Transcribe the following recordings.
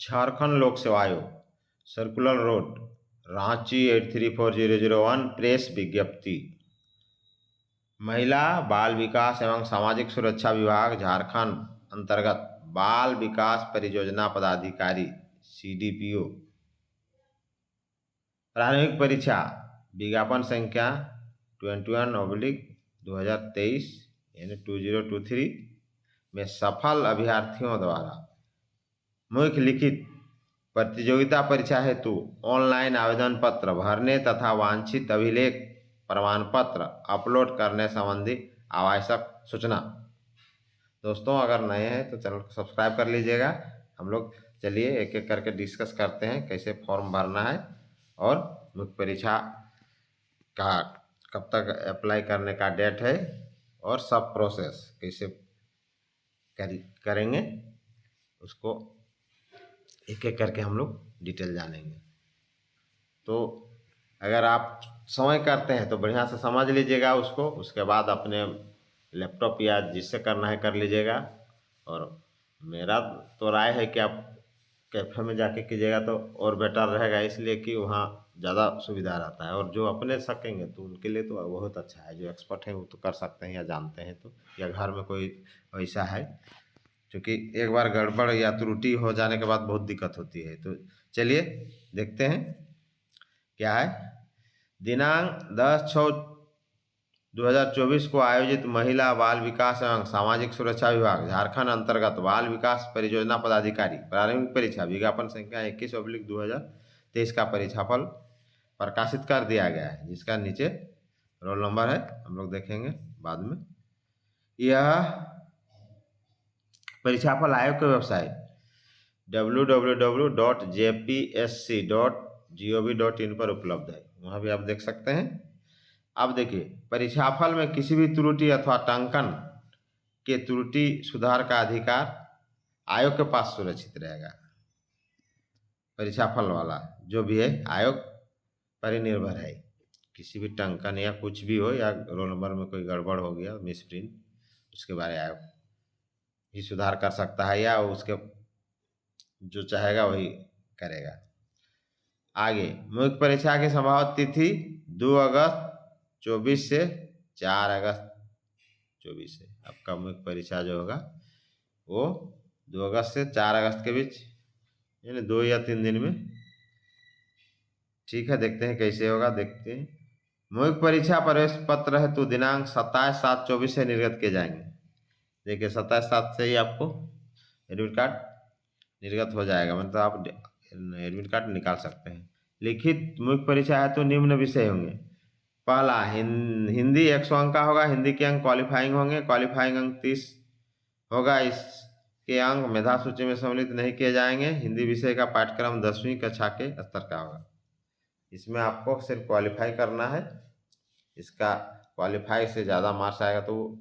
झारखंड लोक सेवा आयोग, सर्कुलर रोड, रांची 834001। प्रेस विज्ञप्ति। महिला बाल विकास एवं सामाजिक सुरक्षा विभाग झारखंड अंतर्गत बाल विकास परियोजना पदाधिकारी CDPO प्रारंभिक परीक्षा विज्ञापन संख्या 21/2023 यानी 2023 में सफल अभ्यर्थियों द्वारा मुख्य लिखित प्रतियोगिता परीक्षा हेतु ऑनलाइन आवेदन पत्र भरने तथा वांछित अभिलेख प्रमाण पत्र अपलोड करने संबंधी आवश्यक सूचना। दोस्तों, अगर नए हैं तो चैनल को सब्सक्राइब कर लीजिएगा। हम लोग चलिए एक एक करके डिस्कस करते हैं कैसे फॉर्म भरना है और मुख्य परीक्षा का कब तक अप्लाई करने का डेट है और सब प्रोसेस कैसे करेंगे उसको एक एक करके हम लोग डिटेल जानेंगे। तो अगर आप समय करते हैं तो बढ़िया से समझ लीजिएगा उसको, उसके बाद अपने लैपटॉप या जिससे करना है कर लीजिएगा। और मेरा तो राय है कि आप कैफे में जाके कीजिएगा तो और बेटर रहेगा, इसलिए कि वहाँ ज़्यादा सुविधा रहता है। और जो अपने सकेंगे तो उनके लिए तो बहुत अच्छा है, जो एक्सपर्ट हैं वो तो कर सकते हैं या जानते हैं तो, या घर में कोई ऐसा है, क्योंकि एक बार गड़बड़ या त्रुटि हो जाने के बाद बहुत दिक्कत होती है। तो चलिए देखते हैं क्या है। दिनांक 10/6/2024 को आयोजित महिला बाल विकास एवं सामाजिक सुरक्षा विभाग झारखंड अंतर्गत बाल विकास परियोजना पदाधिकारी प्रारंभिक परीक्षा विज्ञापन संख्या 21/2023 का परीक्षाफल प्रकाशित कर दिया गया है, जिसका नीचे रोल नंबर है, हम लोग देखेंगे बाद में। यह परीक्षाफल आयोग की वेबसाइट www.jpsc.gov.in पर उपलब्ध है, वहाँ भी आप देख सकते हैं। अब देखिए, परीक्षाफल में किसी भी त्रुटि अथवा टंकन के त्रुटि सुधार का अधिकार आयोग के पास सुरक्षित रहेगा। परीक्षाफल वाला जो भी है आयोग पर ही निर्भर है। किसी भी टंकन या कुछ भी हो या रोल नंबर में कोई गड़बड़ हो गया, मिसप्रिंट, उसके बारे आयोग ही सुधार कर सकता है या उसके जो चाहेगा वही करेगा। आगे, मुख्य परीक्षा की संभावित तिथि 2 अगस्त 24 से 4 अगस्त 24 है। आपका मुख्य परीक्षा जो होगा वो 2 अगस्त से 4 अगस्त के बीच, यानी 2 या 3 दिन में। ठीक है, देखते हैं कैसे होगा, देखते हैं। मुख्य परीक्षा प्रवेश पत्र हेतु दिनांक 27/7/24 से निर्गत किए जाएंगे। देखिए 27/7 से ही आपको एडमिट कार्ड निर्गत हो जाएगा, मतलब आप एडमिट कार्ड निकाल सकते हैं। लिखित मुख्य परीक्षा हेतु निम्न विषय होंगे। पहला, हिंदी 100 अंक का होगा, हिंदी के अंक क्वालिफाइंग होंगे, क्वालिफाइंग अंक 30 होगा। इसके अंक मेधा सूची में सम्मिलित नहीं किए जाएंगे। हिंदी विषय का पाठ्यक्रम 10वीं कक्षा के स्तर का होगा। इसमें आपको सिर्फ क्वालिफाई करना है, इसका क्वालिफाई से ज़्यादा मार्क्स आएगा तो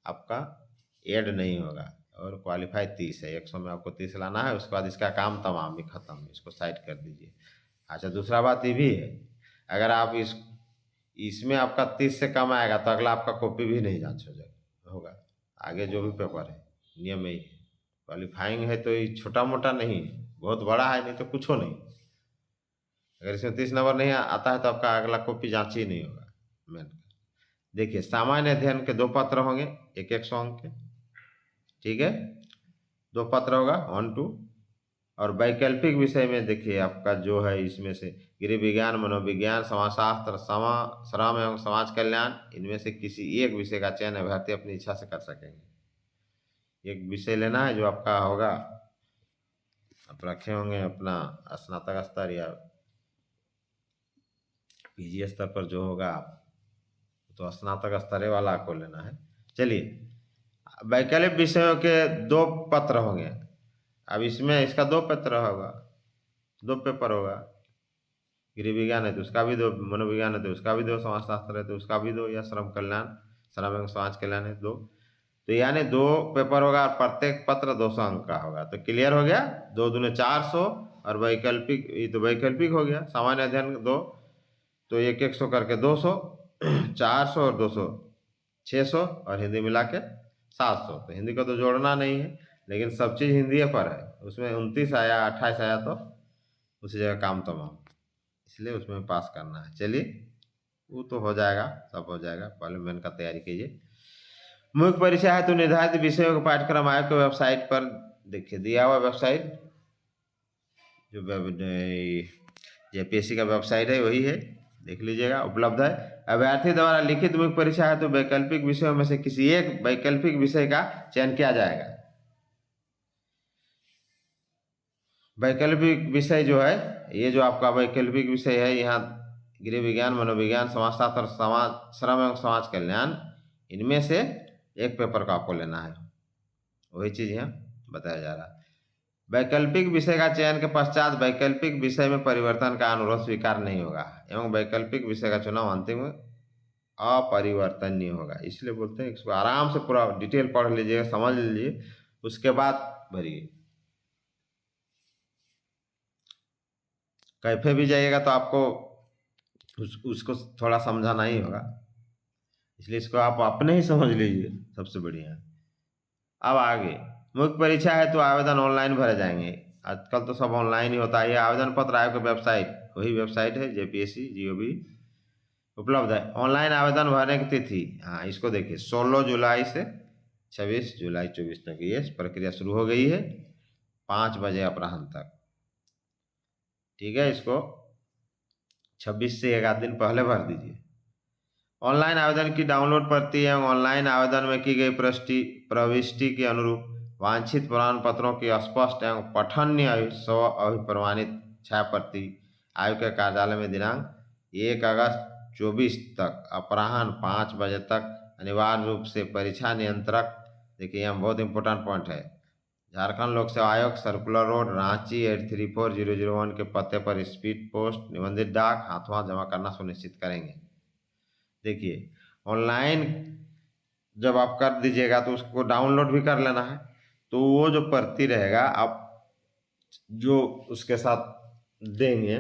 आपका ऐड नहीं होगा। और क्वालिफाई 30 है, 100 में आपको 30 लाना है, उसके बाद इसका काम तमाम भी खत्म, इसको साइड कर दीजिए। अच्छा, दूसरा बात ये भी है, अगर आप इसमें आपका 30 से कम आएगा तो अगला आपका कॉपी भी नहीं जांच होगा। आगे जो भी पेपर है नियम यही है। क्वालिफाइंग है तो ये छोटा मोटा नहीं है, बहुत बड़ा है, नहीं तो कुछ हो नहीं। अगर इसमें 30 नंबर नहीं आता है तो आपका अगला कॉपी जांच ही नहीं होगा मेन। देखिए, सामान्य अध्ययन के 2 पत्र होंगे, 100 अंक के। ठीक है, 2 पत्र होगा 1 2। और वैकल्पिक विषय में देखिए आपका जो है, इसमें से गृह विज्ञान, मनोविज्ञान, समाजशास्त्र, श्रम एवं समाज कल्याण, इनमें से किसी एक विषय का चयन अभ्यर्थी अपनी इच्छा से कर सकेंगे। एक विषय लेना है जो आपका होगा, आप रखे होंगे अपना स्नातक स्तर या PG स्तर पर जो होगा, तो स्नातक स्तरीय वाला आपको लेना है। चलिए, वैकल्पिक विषयों के 2 पत्र होंगे। अब इसमें इसका 2 पत्र होगा, 2 पेपर होगा। गृह विज्ञान है तो उसका भी 2, मनोविज्ञान है तो उसका भी 2, समाजशास्त्र है तो उसका भी 2, या श्रम एवं समाज कल्याण है 2। तो यानी 2 पेपर होगा और प्रत्येक पत्र 200 अंक का होगा। तो क्लियर हो गया, 2 दूने 400 और वैकल्पिक, ये तो वैकल्पिक हो गया। सामान्य अध्ययन 2 तो 100 करके 200, 400 और 200 600, और हिंदी मिला के 700। तो हिंदी का तो जोड़ना नहीं है, लेकिन सब चीज़ हिंदी पर है। उसमें 29 आया 28 आया तो उसी जगह काम तमाम, इसलिए उसमें पास करना है। चलिए वो तो हो जाएगा, सब हो जाएगा, पहले मेन का तैयारी कीजिए। मुख्य परीक्षा है तो निर्धारित विषयों का पाठ्यक्रम आयोग के वेबसाइट पर देखिए दिया हुआ वेबसाइट, जो जेपीएससी का वेबसाइट है वही है, देख लीजिएगा, उपलब्ध है। अभ्यर्थी द्वारा लिखित मुख्य परीक्षा है तो वैकल्पिक विषयों में से किसी एक वैकल्पिक विषय का चयन किया जाएगा। वैकल्पिक विषय जो है, ये जो आपका वैकल्पिक विषय है, यहाँ गृह विज्ञान, मनोविज्ञान, समाजशास्त्र, समाज श्रम एवं समाज कल्याण, इनमें से एक पेपर का आपको लेना है, वही चीज़ यहाँ बताया जा रहा है। वैकल्पिक विषय का चयन के पश्चात वैकल्पिक विषय में परिवर्तन का अनुरोध स्वीकार नहीं होगा एवं वैकल्पिक विषय का चुनाव अंतिम अपरिवर्तनीय होगा। इसलिए बोलते हैं इसको आराम से पूरा डिटेल पढ़ लीजिएगा, समझ लीजिए, उसके बाद भरिए। कैफे भी जाइएगा तो आपको उसको थोड़ा समझाना ही होगा, इसलिए इसको आप अपने ही समझ लीजिए, सबसे बढ़िया। अब आगे, मुख्य परीक्षा है तो आवेदन ऑनलाइन भरे जाएंगे। आजकल तो सब ऑनलाइन ही होता है। ये आवेदन पत्र आयोग की वेबसाइट, वही वेबसाइट है JPSC.gov उपलब्ध है। ऑनलाइन आवेदन भरने की तिथि, हाँ इसको देखिए, 16 जुलाई से 26 जुलाई 24 तक ये प्रक्रिया शुरू हो गई है, 5 बजे अपराह्न तक। ठीक है, इसको 26 से 1 दिन पहले भर दीजिए। ऑनलाइन आवेदन की डाउनलोड प्रति एवं ऑनलाइन आवेदन में की गई प्रविष्टि के अनुरूप वांछित प्रमाण पत्रों की स्पष्ट एवं पठनीय स्व अभिप्रमाणित छाया प्रति आयोग के कार्यालय में दिनांक 1 अगस्त 24 तक अपराह्न 5 बजे तक अनिवार्य रूप से परीक्षा नियंत्रक, देखिए यहाँ बहुत इंपॉर्टेंट पॉइंट है, झारखंड लोक सेवा आयोग, सर्कुलर रोड, रांची 834001 के पते पर स्पीड पोस्ट निबंधित डाक हाथों जमा करना सुनिश्चित करेंगे। देखिए ऑनलाइन जब आप कर दीजिएगा तो उसको डाउनलोड भी कर लेना है, तो वो जो प्रति रहेगा आप जो उसके साथ देंगे,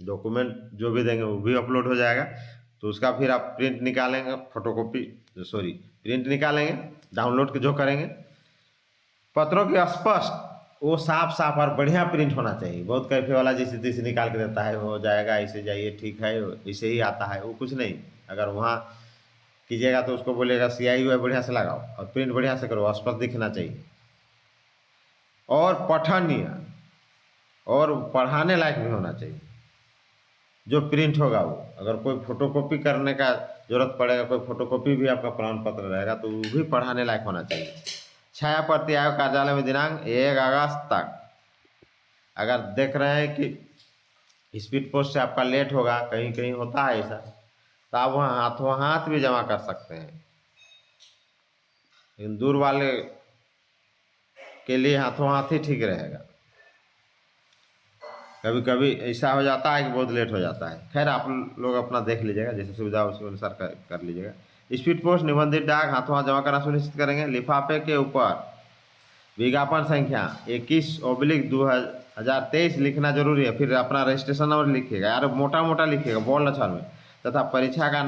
डॉक्यूमेंट जो भी देंगे वो भी अपलोड हो जाएगा। तो उसका फिर आप प्रिंट निकालेंगे, प्रिंट निकालेंगे, डाउनलोड जो करेंगे, पत्रों के स्पष्ट, वो साफ साफ और बढ़िया प्रिंट होना चाहिए। बहुत कैफे वाला जैसे तैसे निकाल के देता है, हो जाएगा ऐसे जाइए ठीक है ऐसे ही आता है, वो कुछ नहीं। अगर वहाँ कीजिएगा तो उसको बोलेगा CI UI बढ़िया से लगाओ और प्रिंट बढ़िया से करो, स्पष्ट दिखना चाहिए और पठनीय और पढ़ाने लायक भी होना चाहिए। जो प्रिंट होगा वो, अगर कोई फोटोकॉपी करने का जरूरत पड़ेगा, कोई फोटोकॉपी भी आपका प्रमाण पत्र रहेगा तो वो भी पढ़ाने लायक होना चाहिए। छाया प्रति आयोग कार्यालय में दिनांक 1 अगस्त तक। अगर देख रहे हैं कि स्पीड पोस्ट से आपका लेट होगा, कहीं कहीं होता है ऐसा, तो आप वहाँ हाथों हाथ भी जमा कर सकते हैं, लेकिन दूर वाले के लिए हाथों हाथ ही ठीक रहेगा। कभी कभी ऐसा हो जाता है कि बहुत लेट हो जाता है। खैर आप लोग अपना देख लीजिएगा, जैसे सुविधा उसके अनुसार कर लीजिएगा। स्पीड पोस्ट निबंधित डाक हाथों हाथ जमा करना सुनिश्चित करेंगे। लिफाफे के ऊपर विज्ञापन संख्या 21/2023 लिखना जरूरी है। फिर अपना रजिस्ट्रेशन नंबर लिखिएगा, यार मोटा मोटा लिखिएगा बोल्ड अक्षर में, तथा परीक्षा का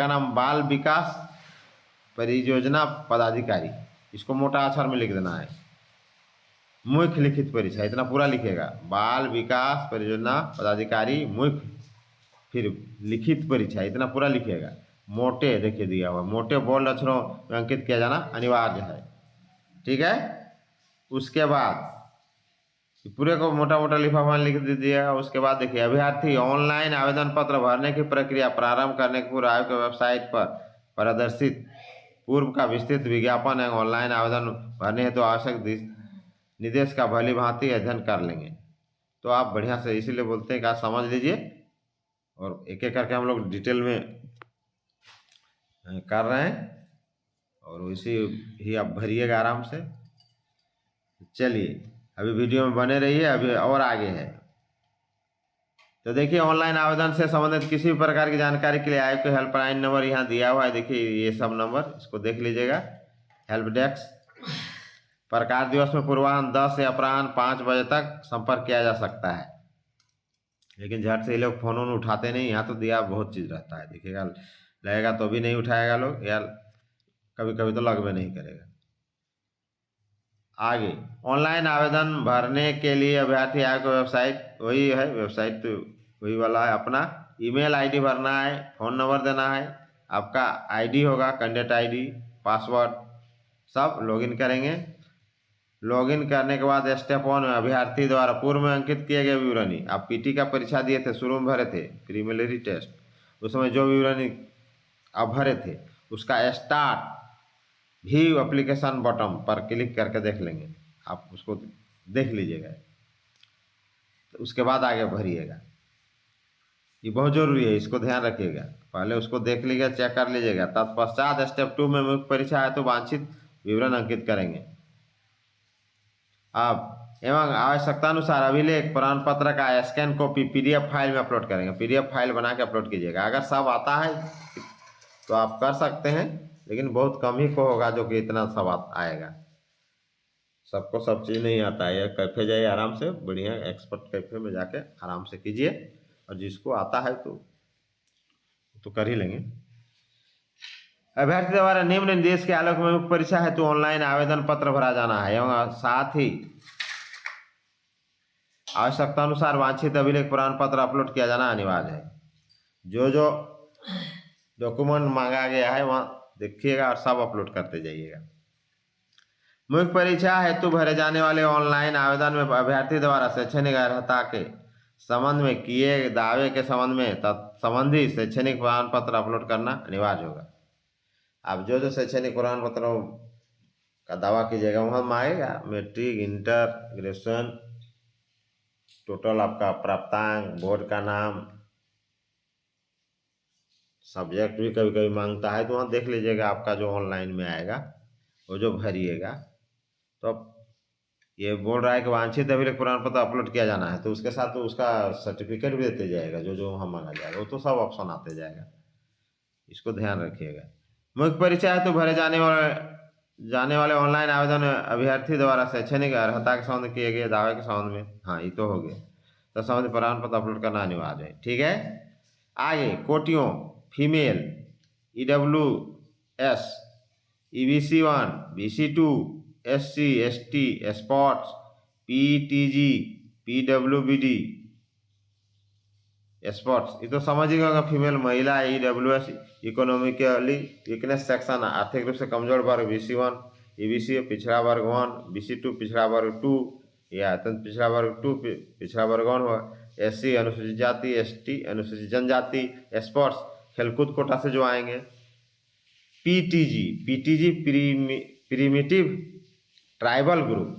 नाम बाल विकास परियोजना पदाधिकारी, इसको मोटा अक्षर में लिख देना है। मुख्य लिखित परीक्षा, इतना पूरा लिखेगा, बाल विकास परियोजना पदाधिकारी मुख्य, फिर लिखित परीक्षा, इतना पूरा लिखिएगा। मोटे देखिए दिया हुआ, मोटे बोल्ड अक्षरों में अंकित किया जाना अनिवार्य है। ठीक है, उसके बाद पूरे को मोटा मोटा लिफाफा लिख दीजिएगा। उसके बाद देखिए, अभ्यर्थी ऑनलाइन आवेदन पत्र भरने की प्रक्रिया प्रारंभ करने के पूर्व आयोग के वेबसाइट पर प्रदर्शित पूर्व का विस्तृत विज्ञापन एवं ऑनलाइन आवेदन भरने हेतु आवश्यक निर्देश का भली भांति अध्ययन कर लेंगे। तो आप बढ़िया से, इसीलिए बोलते हैं कि आप समझ लीजिए और एक एक करके हम लोग डिटेल में कर रहे हैं, और वैसे ही आप भरिएगा आराम से। चलिए अभी वीडियो में बने रहिए, अभी और आगे है। तो देखिए, ऑनलाइन आवेदन से संबंधित किसी भी प्रकार की जानकारी के लिए आयोग के हेल्पलाइन नंबर यहाँ दिया हुआ है। देखिए ये सब नंबर, इसको देख लीजिएगा। हेल्प डेस्क, प्रकार दिवस में पूर्वाह्न 10 से अपराह्न 5 बजे तक संपर्क किया जा सकता है, लेकिन झट से ये लोग फोन उठाते नहीं। यहाँ तो दिया बहुत चीज़ रहता है, देखिएगा लगेगा तो भी नहीं उठाएगा लोग यार, कभी कभी तो लगभग नहीं करेगा। आगे ऑनलाइन आवेदन भरने के लिए अभ्यर्थी आयोग की वेबसाइट वही है, वेबसाइट तो वही वाला है। अपना ईमेल आईडी भरना है, फ़ोन नंबर देना है, आपका आईडी होगा, कैंडिडेट आईडी, पासवर्ड, सब लॉगिन करेंगे। लॉगिन करने के बाद स्टेप 1 में अभ्यर्थी द्वारा पूर्व में अंकित किए गए विवरणी, आप पीटी का परीक्षा दिए थे, शुरू में भरे थे प्रीलिमिनरी टेस्ट, उसमें जो विवरणी आप भरे थे उसका स्टार्ट व्यू एप्लीकेशन बटन पर क्लिक करके देख लेंगे, आप उसको देख लीजिएगा, तो उसके बाद आगे भरिएगा। ये बहुत जरूरी है, इसको ध्यान रखिएगा। पहले उसको देख लीजिएगा, चेक कर लीजिएगा, तत्पश्चात स्टेप 2 में मुख्य परीक्षा है तो वांछित विवरण अंकित करेंगे। अब एवं आवश्यकतानुसार अभिलेख प्रमाण पत्र का स्कैन कॉपी पीडीएफ फाइल में अपलोड करेंगे। पीडीएफ फाइल बना के अपलोड कीजिएगा। अगर सब आता है तो आप कर सकते हैं, लेकिन बहुत कम ही को होगा जो कि इतना सब आएगा। सबको सब चीज़ नहीं आता है। कैफे जाइए आराम से, बढ़िया एक्सपर्ट कैफे में जाके आराम से कीजिए, और जिसको आता है तो कर ही लेंगे। अभ्यर्थी द्वारा निम्न निर्देश के आलोक में मुख्य परीक्षा हेतु ऑनलाइन आवेदन पत्र भरा जाना है एवं साथ ही आवश्यकता अनुसार वांछित अभिलेख प्रमाण पत्र अपलोड किया जाना अनिवार्य है। जो जो डॉक्यूमेंट मांगा गया है वहाँ देखिएगा और सब अपलोड करते जाइएगा। मुख्य परीक्षा हेतु भरे जाने वाले ऑनलाइन आवेदन में अभ्यर्थी द्वारा शैक्षणिक अर्हता के संबंध में किए दावे के संबंध में संबंधी शैक्षणिक प्रमाण पत्र अपलोड करना अनिवार्य होगा। आप जो जो शैक्षणिक प्रमाण पत्रों का दावा कीजिएगा वहाँ मांगेगा, मैट्रिक, इंटर, ग्रेजुएशन, टोटल आपका प्राप्तांक, बोर्ड का नाम, सब्जेक्ट भी कभी कभी मांगता है, तो वहाँ देख लीजिएगा। आपका जो ऑनलाइन में आएगा वो जो भरिएगा, तो अब ये बोल रहा है कि वांछित अभिलेख प्रमाण पत्र अपलोड किया जाना है, तो उसके साथ तो उसका सर्टिफिकेट भी देते जाएगा। जो जो वहाँ मांगा जाएगा वो तो सब ऑप्शन आते जाएगा, इसको ध्यान रखिएगा। मुख्य परीक्षा है तो भरे जाने वाले ऑनलाइन आवेदन में अभ्यर्थी द्वारा शैक्षणिक अर्हता के संबंध किए गए दावे के संबंध में, हाँ ये तो हो गया, तो संबंधित प्रमाण पत्र अपलोड करना अनिवार्य है। ठीक है। आगे कोटियों female EWS, EBC1, BC2, SC, ST, sports, PTG, PWBD sports, ये तो समझ ही होगा। फीमेल महिला EWS, इकोनॉमिकली वीकनेस सेक्शन, आर्थिक रूप से कमजोर वर्ग BC1, EBC पिछड़ा वर्ग 1, BC2 पिछड़ा वर्ग 2 या अत्यंत पिछड़ा वर्ग 2, पिछड़ा वर्ग 1 हुआ। SC अनुसूचित जाति, ST अनुसूचित जनजाति, स्पोर्ट्स खेलकूद कोटा से जो आएंगे। PTG प्रीमिटिव ट्राइबल ग्रुप,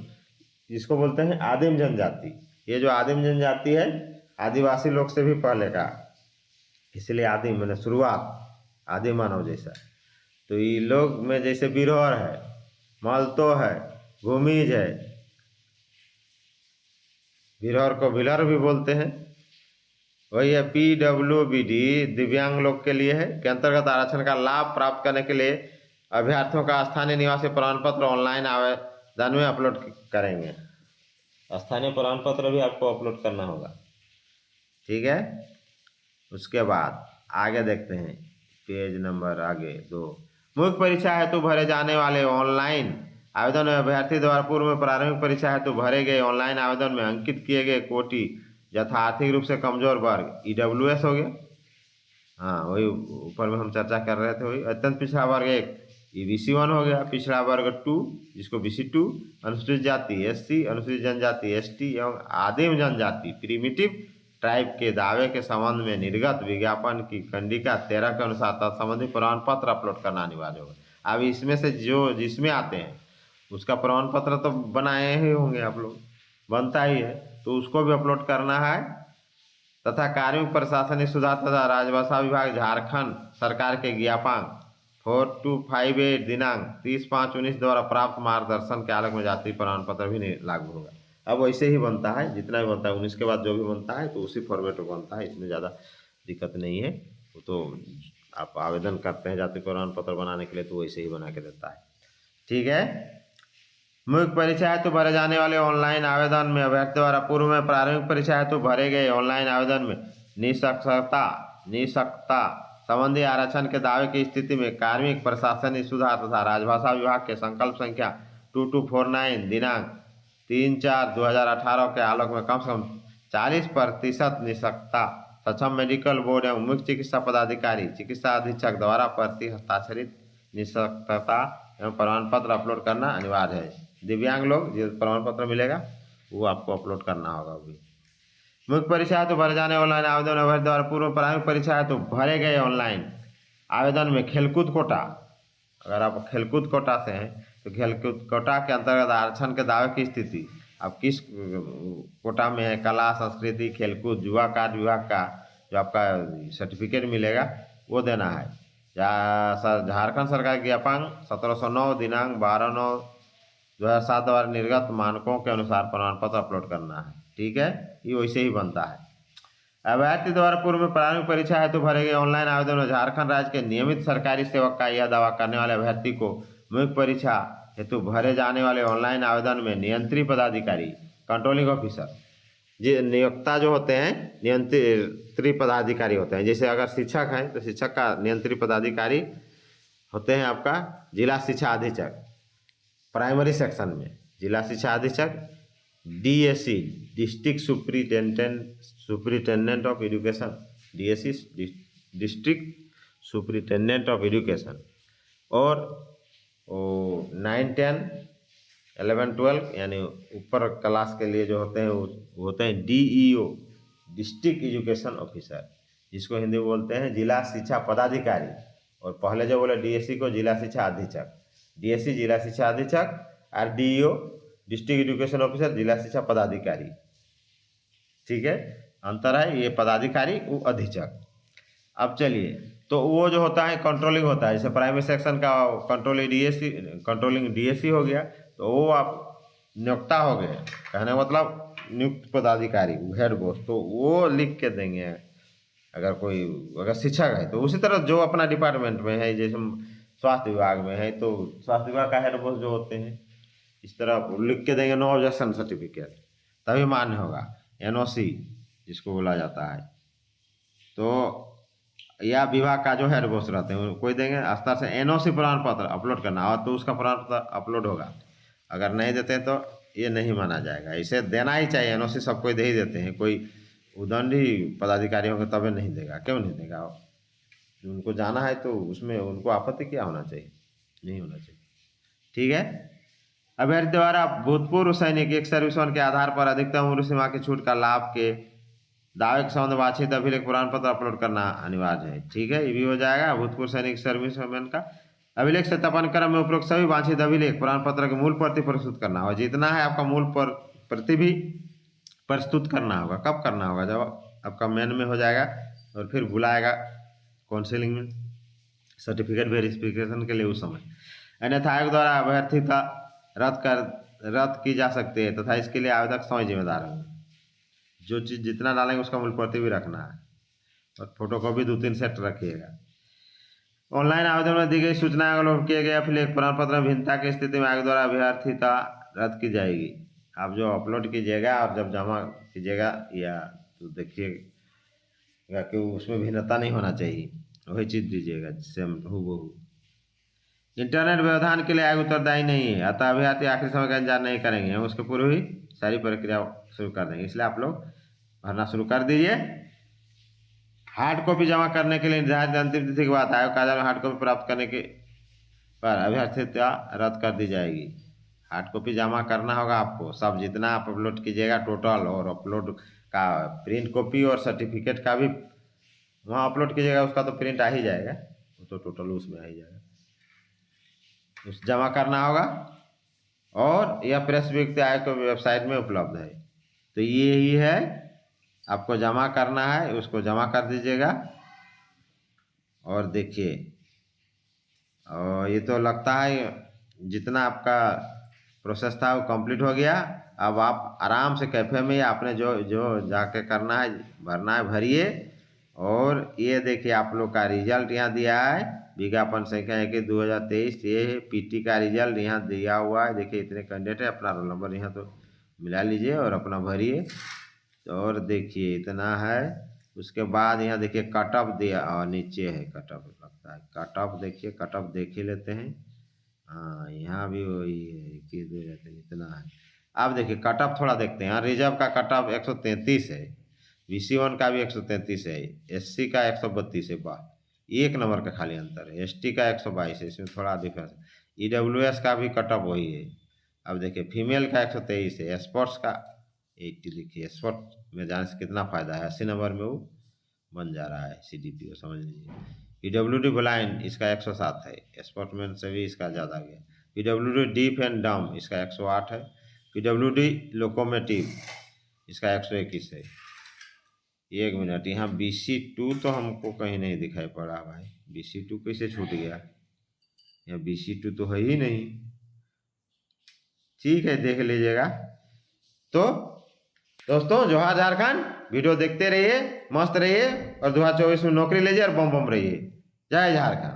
जिसको बोलते हैं आदिम जनजाति। ये जो आदिम जनजाति है आदिवासी लोग से भी पहले का, इसलिए आदिम मैंने शुरुआत, आदिम मानव जैसा। तो ये लोग में जैसे बिरहर है, मालतो है, भूमिज है, बिरहर को भिलर भी बोलते हैं, वही है। PWBD दिव्यांग लोग के लिए है, के अंतर्गत आरक्षण का लाभ प्राप्त करने के लिए अभ्यर्थियों का स्थानीय निवासी प्रमाण पत्र ऑनलाइन आवेदन में अपलोड करेंगे। स्थानीय प्रमाण पत्र भी आपको अपलोड करना होगा। ठीक है। उसके बाद आगे देखते हैं, पेज नंबर आगे 2। मुख्य परीक्षा हेतु भरे जाने वाले ऑनलाइन आवेदन में अभ्यर्थी द्वारा पूर्व में प्रारंभिक परीक्षा हेतु भरे गए ऑनलाइन आवेदन में अंकित किए गए कोटि यथा आर्थिक रूप से कमजोर वर्ग EWS हो गया, हाँ वही ऊपर में हम चर्चा कर रहे थे, वही। अत्यंत पिछड़ा वर्ग 1 EBC1 हो गया। पिछड़ा वर्ग 2 जिसको BC2, अनुसूचित जाति SC, अनुसूचित जनजाति ST एवं आदिम जनजाति प्रीमिटिव ट्राइब के दावे के संबंध में निर्गत विज्ञापन की कंडिका 13 के अनुसार तत्संबंधी प्रमाण पत्र अपलोड करना अनिवार्य होगा। अब इसमें से जो जिसमें आते हैं उसका प्रमाण पत्र तो बनाए ही होंगे आप लोग, बनता ही है, तो उसको भी अपलोड करना है। तथा कार्मिक प्रशासनिक सुधार तथा राजभाषा विभाग झारखंड सरकार के ज्ञापन 4258 दिनांक 30/5/19 द्वारा प्राप्त मार्गदर्शन के आलोक में जाति प्रमाण पत्र भी लागू होगा। अब वैसे ही बनता है, जितना भी बनता है 19 के बाद जो भी बनता है तो उसी फॉर्मेट में बनता है, इसमें ज़्यादा दिक्कत नहीं है। वो तो आप आवेदन करते हैं जाति प्रमाण पत्र बनाने के लिए तो वैसे ही बना के देता है। ठीक है। मुख्य परीक्षा हेतु भरे जाने वाले ऑनलाइन आवेदन में अभ्यर्थी द्वारा पूर्व में प्रारंभिक परीक्षा हेतु भरे गए ऑनलाइन आवेदन में निःशक्तता संबंधी आरक्षण के दावे की स्थिति में कार्मिक प्रशासनिक सुधार तथा राजभाषा विभाग के संकल्प संख्या 2249 दिनांक 3/4/2018 के आलोक में कम से कम 40% निष्पक्षता सक्षम मेडिकल बोर्ड एवं मुख्य चिकित्सा पदाधिकारी चिकित्सा अधीक्षक द्वारा प्रति हस्ताक्षरित निष्पक्षता एवं प्रमाण पत्र अपलोड करना अनिवार्य है। दिव्यांग लोग जो प्रमाण पत्र मिलेगा वो आपको अपलोड करना होगा। भी मुख्य परीक्षा है तो भरे जाने ऑनलाइन आवेदन अभ्यर्थी द्वारा पूर्व प्रारंभिक परीक्षा है तो भरे गए ऑनलाइन आवेदन में खेलकूद कोटा, अगर आप खेलकूद कोटा से हैं तो खेलकूद कोटा के अंतर्गत आरक्षण के दावे की स्थिति, आप किस कोटा में है, कला संस्कृति खेलकूद युवा कार्य विभाग का जो आपका सर्टिफिकेट मिलेगा वो देना है। झारखंड सरकार ज्ञापन 1709 दिनांक 12/9/2007 द्वारा निर्गत मानकों के अनुसार प्रमाण पत्र अपलोड करना है। ठीक है, ये वैसे ही बनता है। अभ्यर्थी द्वारा पूर्व में प्रारंभिक परीक्षा हेतु भरे गए ऑनलाइन आवेदन में झारखंड राज्य के नियमित सरकारी सेवक का यह दावा करने वाले अभ्यर्थी को मुख्य परीक्षा हेतु भरे जाने वाले ऑनलाइन आवेदन में नियंत्री पदाधिकारी कंट्रोलिंग ऑफिसर जी नियोक्ता जो होते हैं नियंत्री पदाधिकारी होते हैं। जैसे अगर शिक्षक हैं तो शिक्षक का नियंत्री पदाधिकारी होते हैं आपका जिला शिक्षा अधीक्षक, प्राइमरी सेक्शन में जिला शिक्षा अधीक्षक, DSC district superintendent of education, DSC district superintendent of education, और 9, 10, 11, 12 यानी ऊपर क्लास के लिए जो होते हैं वो होते हैं DEO डिस्ट्रिक्ट एजुकेशन ऑफिसर, जिसको हिंदी में बोलते हैं जिला शिक्षा पदाधिकारी। और पहले जो बोले DSC को जिला शिक्षा अधीक्षक, DSC जिला शिक्षा अधीक्षक और DEO डिस्ट्रिक्ट एजुकेशन ऑफिसर जिला शिक्षा पदाधिकारी। ठीक है, अंतर है, ये पदाधिकारी वो अधीक्षक। अब चलिए, तो वो जो होता है कंट्रोलिंग होता है, जैसे प्राइमरी सेक्शन का कंट्रोलिंग DSC हो गया, तो वो आप नियोक्ता हो गए, कहने का मतलब नियुक्त पदाधिकारी हेड बॉस, तो वो लिख के देंगे। अगर शिक्षक है तो उसी तरह जो अपना डिपार्टमेंट में है, जैसे स्वास्थ्य विभाग में है तो स्वास्थ्य विभाग का हेड बॉस जो होते हैं इस तरह लिख के देंगे नो ऑब्जेक्शन सर्टिफिकेट, तभी मान्य होगा। NOC जिसको बोला जाता है, तो या विभाग का जो हेड बॉस रहते हैं कोई देंगे स्तर से NOC प्रमाण पत्र अपलोड करना हो तो उसका प्रमाण पत्र अपलोड होगा। अगर नहीं देते तो ये नहीं माना जाएगा। इसे देना ही चाहिए, NOC सबको दे ही देते हैं, कोई उदंडी पदाधिकारी होंगे तभी नहीं देगा। क्यों नहीं देगा? उनको जाना है तो उसमें उनको आपत्ति क्या होना चाहिए? नहीं होना चाहिए। ठीक है, अभ्यर्थी द्वारा भूतपूर्व सैनिक एक सर्विसमैन के आधार पर अधिकतम उम्र सीमा की छूट का लाभ के दावे के संबंध वांछित अभिलेख प्रमाण पत्र अपलोड करना अनिवार्य है। ठीक है, ये भी हो जाएगा। भूतपूर्व सैनिक सर्विसमैन का अभिलेख सत्यापन क्रम में उपरोक्त सभी वांछित अभिलेख प्रमाण पत्र की मूल प्रति प्रस्तुत करना होगा। जितना है आपका मूल प्रति भी प्रस्तुत करना होगा। कब करना होगा? जब आपका मेन में हो जाएगा और फिर बुलाएगा काउंसिलिंग में सर्टिफिकेट वेरिफिकेशन के लिए उस समय। अन्यथा आयोग द्वारा अभ्यर्थीता रद्द की जा सकती है तथा इसके लिए आवेदक स्वयं जिम्मेदार होंगे। जो चीज़ जितना डालेंगे उसका मूल प्रति भी रखना है और फोटोकॉपी 2-3 सेट रखिएगा। ऑनलाइन आवेदन में दी गई सूचनाएं अवलोकन किए गए अभिलेख प्रमाण पत्र में भिन्नता की स्थिति में आयोग द्वारा अभ्यर्थिता रद्द की जाएगी। आप जो अपलोड कीजिएगा और जब जमा कीजिएगा या तो देखिएगा कि उसमें भिन्नता नहीं होना चाहिए, वही चीज़ दीजिएगा सेम हूबहू। इंटरनेट व्यवधान के लिए आयोग उत्तरदायी नहीं है, अतः अभ्यर्थी आखिरी समय का इंतजार नहीं करेंगे, हम उसके पूर्व ही सारी प्रक्रिया शुरू कर देंगे। इसलिए आप लोग भरना शुरू कर दीजिए। हार्ड कॉपी जमा करने के लिए निर्धारित अंतिम तिथि के बाद आयोग कार्यालय में हार्ड कॉपी प्राप्त करने के पर अभ्यर्थिता रद्द कर दी जाएगी। हार्ड कॉपी जमा करना होगा आपको, सब जितना आप अपलोड कीजिएगा टोटल, और अपलोड का प्रिंट कॉपी और सर्टिफिकेट का भी वहाँ अपलोड कीजिएगा, उसका तो प्रिंट आ ही जाएगा, वो तो टोटल उसमें आ ही जाएगा, उस जमा करना होगा। और यह प्रेस व्यक्ति आयोग के वेबसाइट में उपलब्ध है। तो ये ही है, आपको जमा करना है, उसको जमा कर दीजिएगा। और देखिए, और ये तो लगता है जितना आपका प्रोसेस था वो कंप्लीट हो गया। अब आप आराम से कैफे में आपने जो जाके करना है भरना है भरिए। और ये देखिए आप लोग का रिजल्ट यहाँ दिया है, विज्ञापन संख्या 1/2023, ये PT का रिजल्ट यहाँ दिया हुआ है। देखिए इतने कैंडिडेट है, अपना रोल नंबर यहाँ तो मिला लीजिए और अपना भरिए। और देखिए इतना है, उसके बाद यहाँ देखिए कट ऑफ दिया और नीचे है कट ऑफ लगता है। कट ऑफ देखिए, कट ऑफ देख ही लेते हैं। हाँ यहाँ भी वही है कि इतना है। अब देखिए कट ऑफ थोड़ा देखते हैं। यहाँ रिजर्व का कट ऑफ 133 है, VC1 का भी 133 है, SC का 132 है। वाह, एक नंबर का खाली अंतर है। ST का 122 है, इसमें थोड़ा डिफरेंस है। EWS का भी कट ऑफ वही है। अब देखिए फीमेल का 123 है, स्पोर्ट्स का 80। देखिए स्पोर्ट्स में जाने से कितना फायदा है, 80 नंबर में वो बन जा रहा है CDPO, समझ लीजिए। PWD ब्लाइंड इसका 107 है, स्पोर्टमैन से भी इसका ज़्यादा गया। PWD डीफ एंड डम इसका 108 है। PWD लोकोमेटिव इसका 121 है। 1 मिनट, यहाँ BC2 तो हमको कहीं नहीं दिखाई पड़ा भाई। BC2 कैसे छूट गया? यहाँ BC2 तो है ही नहीं। ठीक है, देख लीजिएगा। तो दोस्तों जोहार झारखंड, वीडियो देखते रहिए, मस्त रहिए और 2024 में नौकरी लीजिए और बम बम रहिए। जय झारखंड।